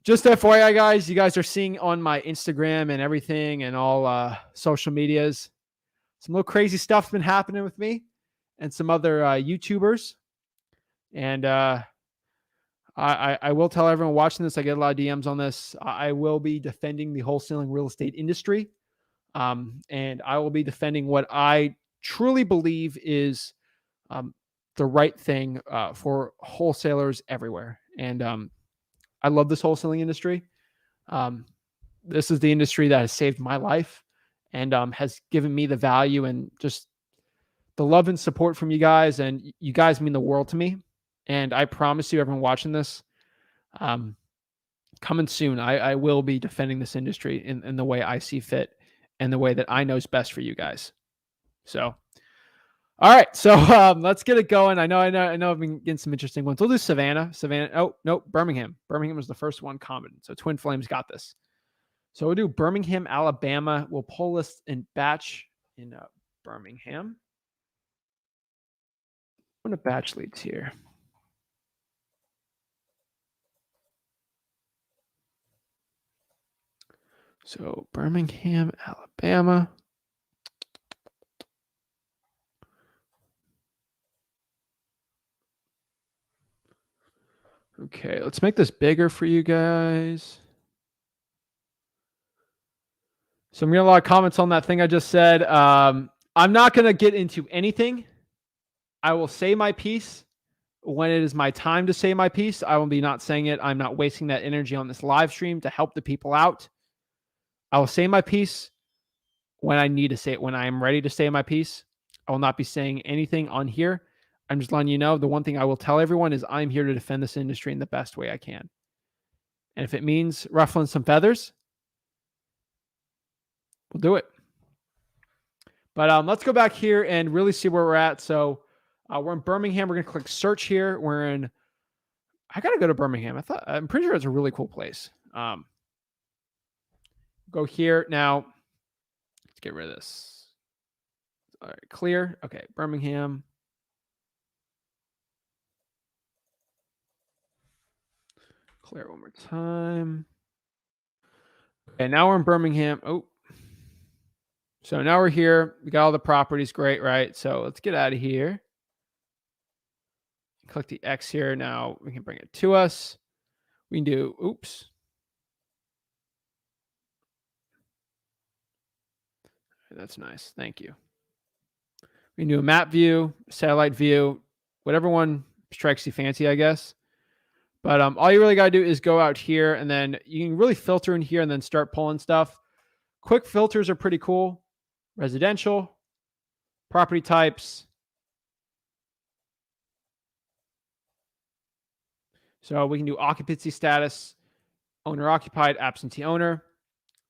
just FYI, guys, you guys are seeing on my Instagram and everything and all social medias, some little crazy stuff's been happening with me and some other YouTubers. And I will tell everyone watching this, I get a lot of DMs on this. I will be defending the wholesaling real estate industry. And I will be defending what I truly believe is the right thing for wholesalers everywhere. And I love this wholesaling industry. This is the industry that has saved my life and has given me the value and just the love and support from you guys. And you guys mean the world to me. And I promise you, everyone watching this, coming soon, I will be defending this industry in the way I see fit and the way that I know is best for you guys. So, all right. So let's get it going. I know I've been getting some interesting ones. We'll do Savannah. Oh, no, Birmingham. Birmingham was the first one commented. So Twin Flames got this. So we'll do Birmingham, Alabama. We'll pull this in batch in Birmingham. I'm going to batch leads here. So Birmingham, Alabama. Okay, let's make this bigger for you guys. So I'm getting a lot of comments on that thing I just said. I'm not going to get into anything. I will say my piece when it is my time to say my piece. I will be not saying it. I'm not wasting that energy on this live stream to help the people out. I will say my piece when I need to say it, when I am ready to say my piece. I will not be saying anything on here. I'm just letting you know, the one thing I will tell everyone is I'm here to defend this industry in the best way I can. And if it means ruffling some feathers, we'll do it. But let's go back here and really see where we're at. So we're in Birmingham. We're going to click search here. I got to go to Birmingham. I'm pretty sure it's a really cool place. Go here. Now, let's get rid of this. All right, clear. Okay, Birmingham. Clear one more time. Okay, now we're in Birmingham. Oh. So now we're here. We got all the properties. Great, right? So let's get out of here. Click the X here. Now we can bring it to us. We can do, oops. That's nice. Thank you. We can do a map view, satellite view, whatever one strikes you fancy, I guess. But all you really got to do is go out here, and then you can really filter in here and then start pulling stuff. Quick filters are pretty cool. Residential, property types. So we can do occupancy status, owner occupied, absentee owner.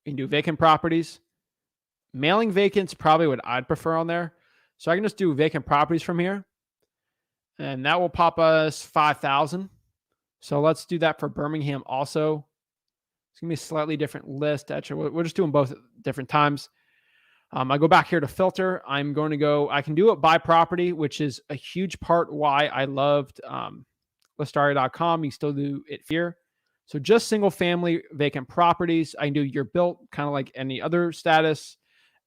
We can do vacant properties. Mailing vacants, probably what I'd prefer on there. So I can just do vacant properties from here. And that will pop us 5,000. So let's do that for Birmingham also. It's going to be a slightly different list. Actually, we're just doing both at different times. I go back here to filter. I'm going to go, I can do it by property, which is a huge part why I loved Listaria.com. You still do it here. So just single family vacant properties. I can do your built, kind of like any other status.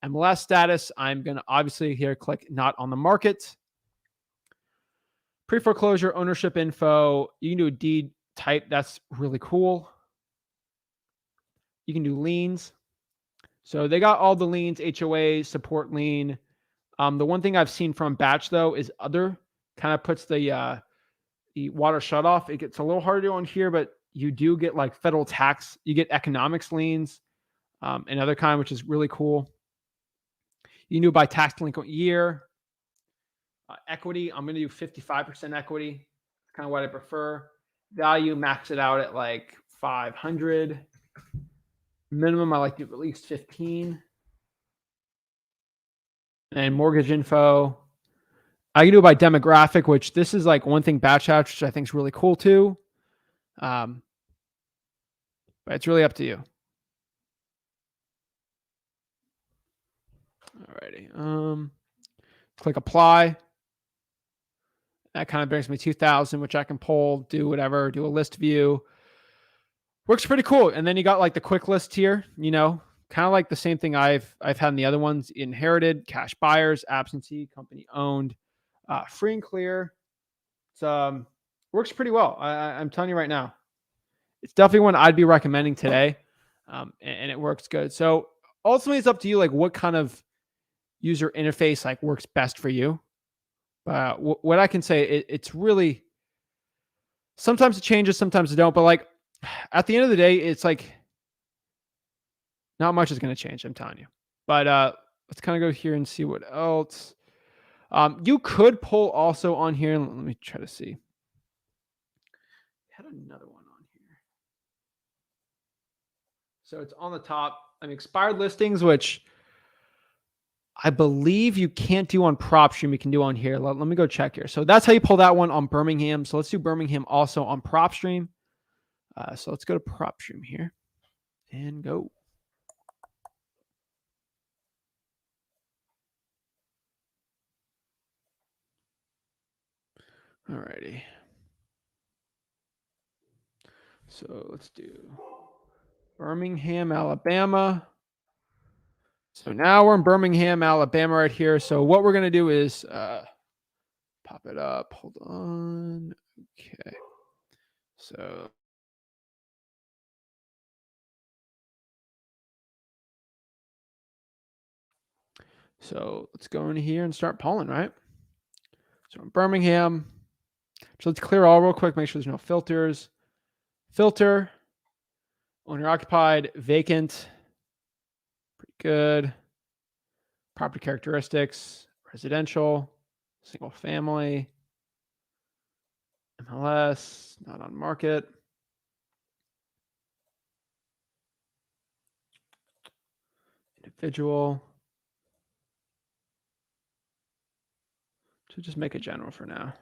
MLS status, I'm going to obviously here click not on the market. Pre-foreclosure ownership info. You can do a deed type. That's really cool. You can do liens. So they got all the liens, HOA, support lien. The one thing I've seen from Batch though is other kind of puts the water shut off. It gets a little harder on here, but you do get like federal tax. You get economics liens, and other kind, which is really cool. You can do it by tax delinquent year. Equity, I'm going to do 55% equity. That's kind of what I prefer. Value, max it out at like 500. Minimum, I like to do at least 15. And mortgage info, I can do it by demographic, which this is like one thing Batch Hatch, which I think is really cool too. But it's really up to you. Alrighty. Click apply. That kind of brings me 2,000, which I can pull, do whatever, do a list view. Works pretty cool. And then you got like the quick list here, kind of like the same thing I've had in the other ones: inherited, cash buyers, absentee, company owned, free and clear. It's works pretty well. I'm telling you right now, it's definitely one I'd be recommending today, and it works good. So ultimately, it's up to you, like what kind of user interface like works best for you. What I can say, it's really sometimes it changes, sometimes it don't. But like at the end of the day, it's like not much is going to change. I'm telling you. But let's kind of go here and see what else. You could pull also on here. Let me try to see. I had another one on here. So it's on the top. Expired listings, which I believe you can't do on Propstream. You can do on here. Let me go check here. So that's how you pull that one on Birmingham. So let's do Birmingham also on Propstream. So let's go to Propstream here and go. Alrighty. So let's do Birmingham, Alabama. So now we're in Birmingham, Alabama right here. So what we're going to do is pop it up. Hold on. Okay. So let's go in here and start pulling, right? So in Birmingham. So let's clear all real quick. Make sure there's no filters. Filter. Owner occupied. Vacant. Pretty good. Property characteristics. Residential. Single family. MLS. Not on market. Individual. So just make a general for now.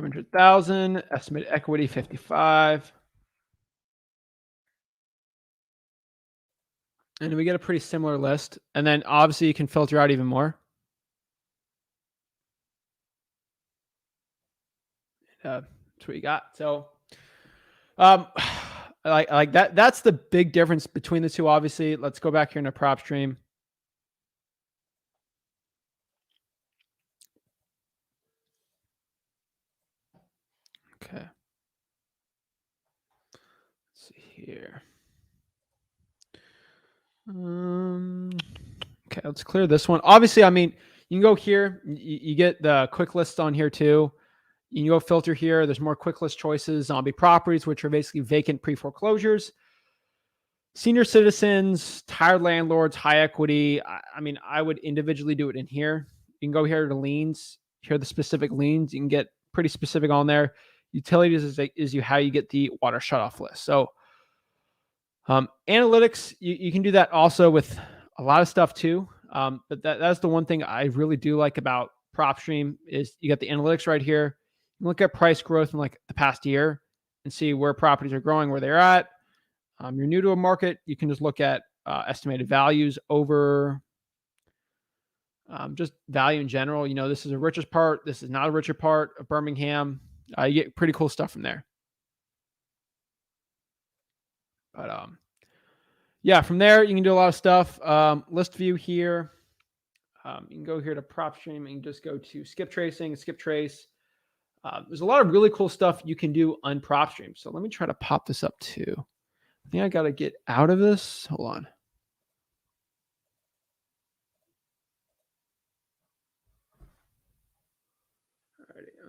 $100,000, estimated equity 55. And we get a pretty similar list. And then obviously you can filter out even more. That's what you got. So like that. That's the big difference between the two, obviously. Let's go back here into Propstream. Okay. Let's see here. Okay, let's clear this one. Obviously, I mean, you can go here. You get the quick list on here too. You can go filter here. There's more quick list choices. Zombie properties, which are basically vacant pre-foreclosures. Senior citizens, tired landlords, high equity. I mean, I would individually do it in here. You can go here to liens. Here are the specific liens. You can get pretty specific on there. Utilities is how you get the water shutoff list. So analytics, you can do that also with a lot of stuff too. But that's the one thing I really do like about Propstream is you got the analytics right here. You can look at price growth in like the past year and see where properties are growing, where they're at. You're new to a market, you can just look at estimated values over just value in general. You know, this is a richer part. This is not a richer part of Birmingham. You get pretty cool stuff from there. But yeah, from there, you can do a lot of stuff. List view here. You can go here to Propstream and just go to skip tracing, skip trace. There's a lot of really cool stuff you can do on Propstream. So let me try to pop this up too. I think I got to get out of this. Hold on.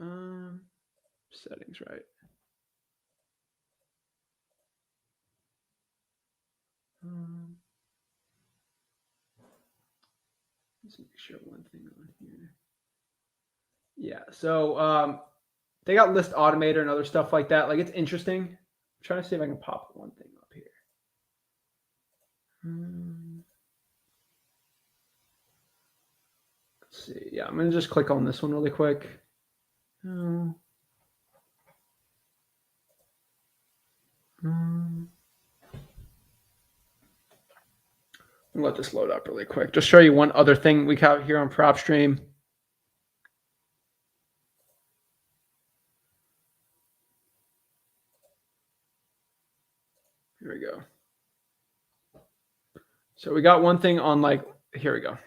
Alrighty. Settings, right. Let's make sure one thing on here. Yeah. So they got list automator and other stuff like that. Like it's interesting. I'm trying to see if I can pop one thing up here. Let's see. Yeah, I'm gonna just click on this one really quick. Let this load up really quick. Just show you one other thing we got here on Propstream. Here we go. So we got one thing on like, here we go.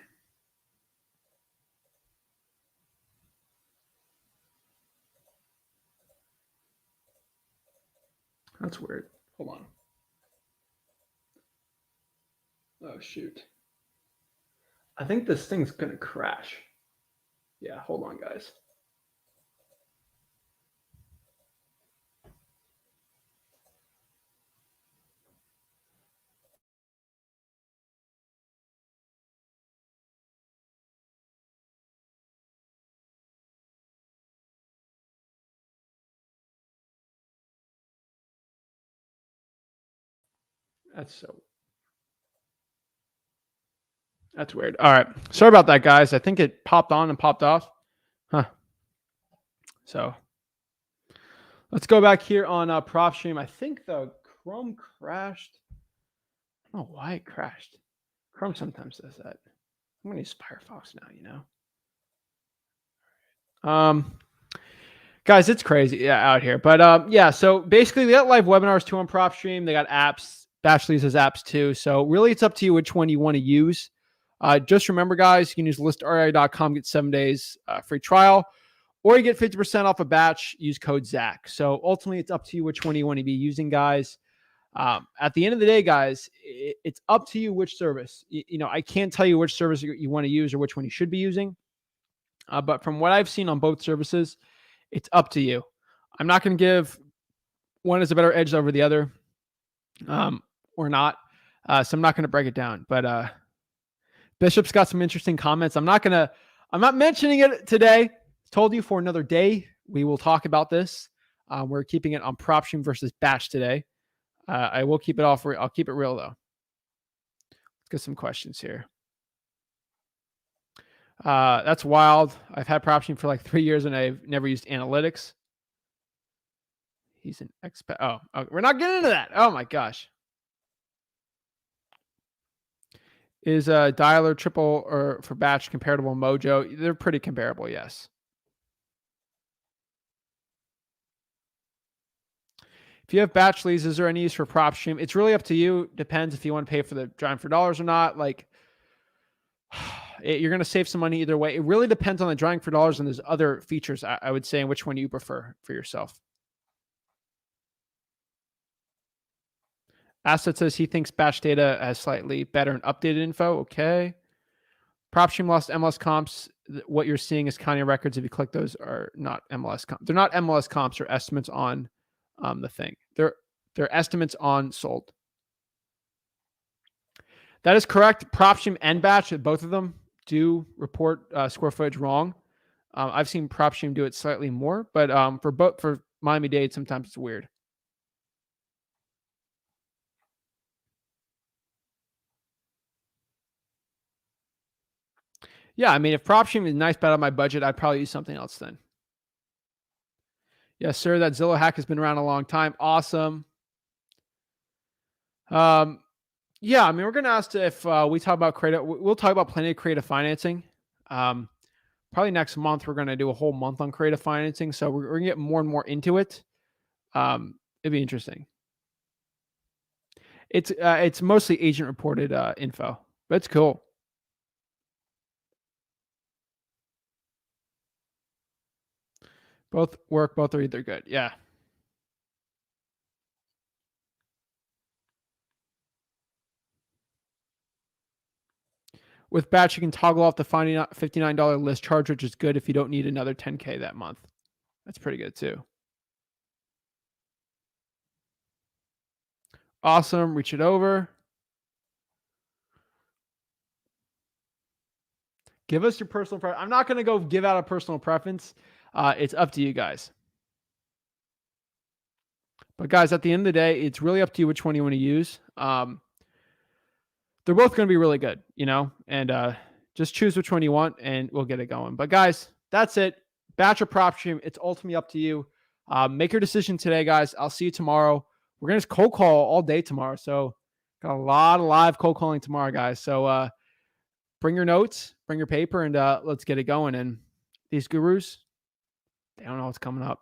That's weird. Hold on. Oh, shoot. I think this thing's going to crash. Yeah, hold on, guys. That's weird. All right. Sorry about that, guys. I think it popped on and popped off. Huh. So let's go back here on Propstream. I think the Chrome crashed. I don't know why it crashed. Chrome sometimes does that. I'm going to use Firefox now, you know. Guys, it's crazy out here. But yeah, so basically they got live webinars too on Propstream. They got apps. Batchley's has apps too. So really it's up to you which one you want to use. Just remember, guys, you can use listri.com, get 7 days free trial, or you get 50% off a batch, use code Zach. So ultimately it's up to you which one you want to be using, guys. At the end of the day, guys, it's up to you which service. You know, I can't tell you which service you want to use or which one you should be using. But from what I've seen on both services, it's up to you. I'm not going to give one as a better edge over the other, or not. So I'm not going to break it down. But Bishop's got some interesting comments. I'm not mentioning it today. Told you for another day. We will talk about this. We're keeping it on Propstream versus Batch today. I will keep it off. I'll keep it real though. Let's get some questions here. That's wild. I've had Propstream for like 3 years and I've never used analytics. He's an expert. Oh, okay. We're not getting into that. Oh my gosh. Is dialer triple or for batch comparable Mojo? They're pretty comparable, yes. If you have batch leads, is there any use for Propstream? It's really up to you. Depends if you want to pay for the drawing for dollars or not. Like, you're going to save some money either way. It really depends on the drawing for dollars, and there's other features I would say, and which one you prefer for yourself. Asset says he thinks batch data has slightly better and updated info. Okay. Propstream lost MLS comps. What you're seeing is county records. If you click those, are not MLS comps. They're not MLS comps or estimates on the thing. They're estimates on sold. That is correct. Propstream and Batch, both of them do report square footage wrong. I've seen Propstream do it slightly more, but for Miami-Dade, sometimes it's weird. Yeah, I mean, if Propstream is a nice bet on my budget, I'd probably use something else then. Yes, sir. That Zillow hack has been around a long time. Awesome. Yeah, I mean, we're gonna ask if we talk about creative. We'll talk about plenty of creative financing. Probably next month we're gonna do a whole month on creative financing, so we're gonna get more and more into it. It'd be interesting. It's mostly agent reported info, but it's cool. Both work. Both are either good. Yeah. With Batch, you can toggle off the $59 list charge, which is good if you don't need another $10K that month. That's pretty good too. Awesome. Reach it over. Give us your personal preference. I'm not going to go give out a personal preference. It's up to you guys. But guys, at the end of the day, it's really up to you which one you want to use. They're both going to be really good, and just choose which one you want and we'll get it going. But guys, that's it. Batch or Propstream, it's ultimately up to you. Make your decision today, guys. I'll see you tomorrow. We're going to cold call all day tomorrow. So got a lot of live cold calling tomorrow, guys. So bring your notes, bring your paper, and let's get it going. And these gurus, they don't know what's coming up.